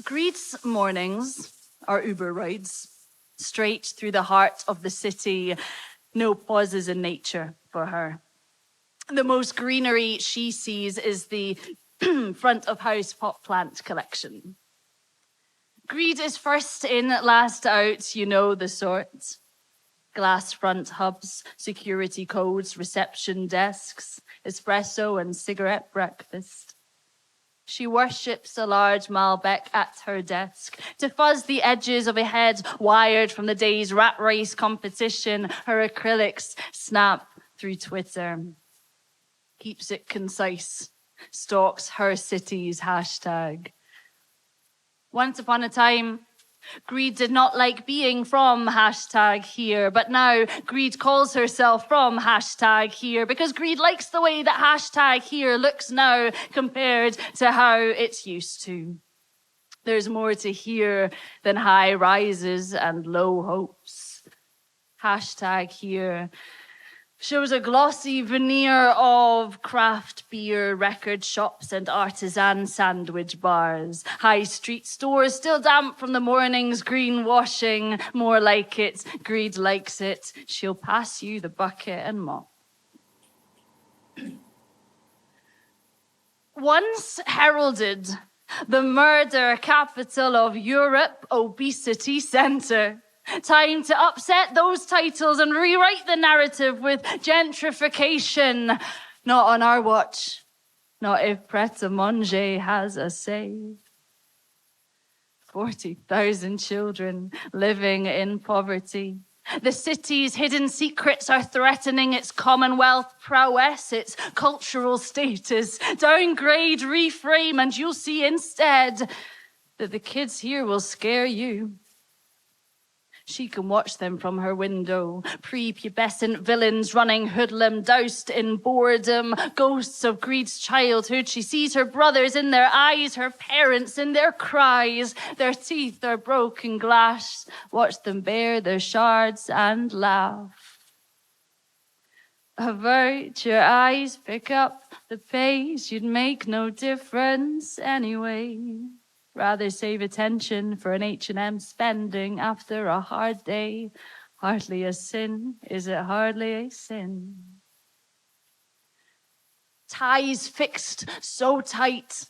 Greed's mornings are Uber rides, straight through the heart of the city. No pauses in nature for her. The most greenery she sees is the front of house pot plant collection. Greed is first in, last out, you know the sort. Glass front hubs, security codes, reception desks, espresso and cigarette breakfast. She worships a large Malbec at her desk to fuzz the edges of a head wired from the day's rat race competition. Her acrylics snap through Twitter. Keeps it concise, stalks her city's hashtag. Once upon a time, Greed did not like being from hashtag here, but now Greed calls herself from hashtag here because Greed likes the way that hashtag here looks now compared to how it's used to. There's more to here than high rises and low hopes. Hashtag here shows a glossy veneer of craft beer, record shops and artisan sandwich bars. High street stores still damp from the morning's greenwashing. More like it, Greed likes it. She'll pass you the bucket and mop. Once heralded the murder capital of Europe, obesity centre. Time to upset those titles and rewrite the narrative with gentrification. Not on our watch. Not if Pret-a-Manger has a say. 40,000 children living in poverty. The city's hidden secrets are threatening its commonwealth prowess, its cultural status. Downgrade, reframe, and you'll see instead that the kids here will scare you. She can watch them from her window, prepubescent villains running hoodlum, doused in boredom, ghosts of Greed's childhood. She sees her brothers in their eyes, her parents in their cries. Their teeth are broken glass. Watch them bare their shards and laugh. Avert your eyes, pick up the pace. You'd make no difference anyway. Rather save attention for an H&M spending after a hard day. Hardly a sin, is it hardly a sin? Ties fixed so tight,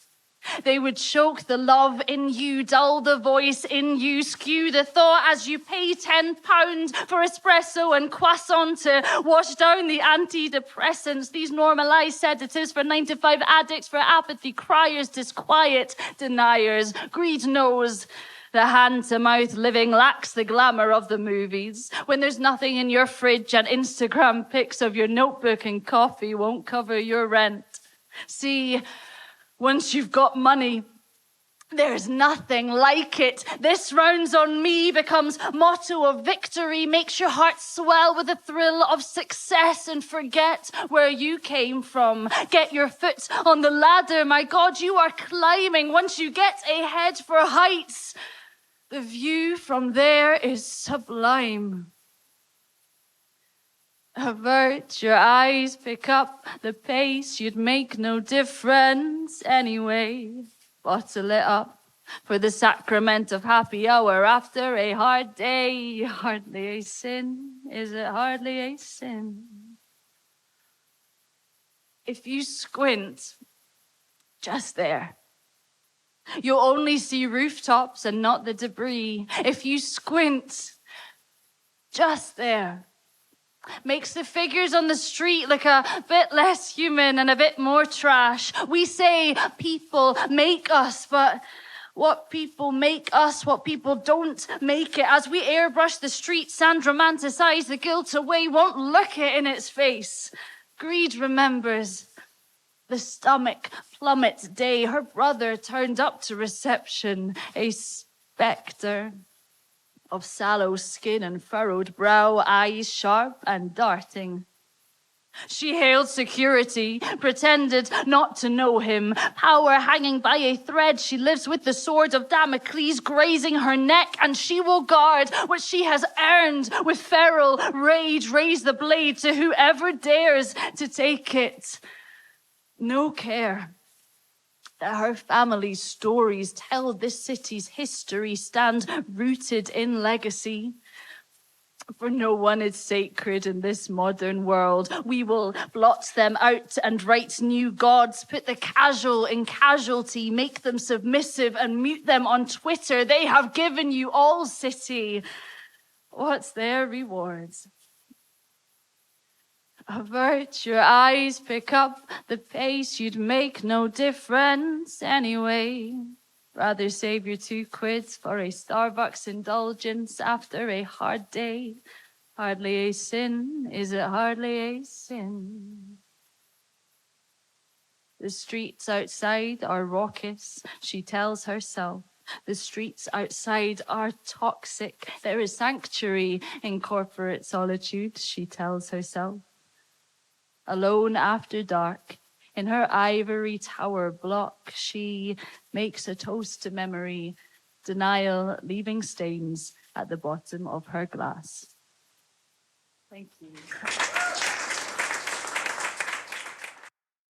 they would choke the love in you, dull the voice in you, skew the thought as you pay £10 for espresso and croissant to wash down the antidepressants, these normalized sedatives for 9-to-5 addicts, for apathy, criers, disquiet, deniers. Greed knows the hand-to-mouth living lacks the glamour of the movies. When there's nothing in your fridge and Instagram pics of your notebook and coffee won't cover your rent. See, once you've got money, there's nothing like it. This rounds on me becomes motto of victory, makes your heart swell with the thrill of success and forget where you came from. Get your foot on the ladder. My God, you are climbing. Once you get a head for heights, the view from there is sublime. Avert your eyes, pick up the pace. You'd make no difference anyway. Bottle it up for the sacrament of happy hour after a hard day. Hardly a sin, is it hardly a sin? If you squint, just there, you'll only see rooftops and not the debris. If you squint, just there, makes the figures on the street look a bit less human and a bit more trash. We say people make us, but what people make us, what people don't make it. As we airbrush the streets and romanticize the guilt away, won't look it in its face. Greed remembers the stomach plummet day. Her brother turned up to reception, a spectre of sallow skin and furrowed brow, eyes sharp and darting. She hailed security, pretended not to know him. Power hanging by a thread, she lives with the sword of Damocles grazing her neck, and she will guard what she has earned with feral rage. Raise the blade to whoever dares to take it. No care that her family's stories tell this city's history stand rooted in legacy. For no one is sacred in this modern world. We will blot them out and write new gods, put the casual in casualty, make them submissive and mute them on Twitter. They have given you all city. What's their rewards? Avert your eyes, pick up the pace, you'd make no difference anyway. Rather save your £2 for a Starbucks indulgence after a hard day. Hardly a sin, is it hardly a sin? The streets outside are raucous, she tells herself. The streets outside are toxic. There is sanctuary in corporate solitude, she tells herself. Alone after dark, in her ivory tower block, she makes a toast to memory, denial leaving stains at the bottom of her glass. Thank you.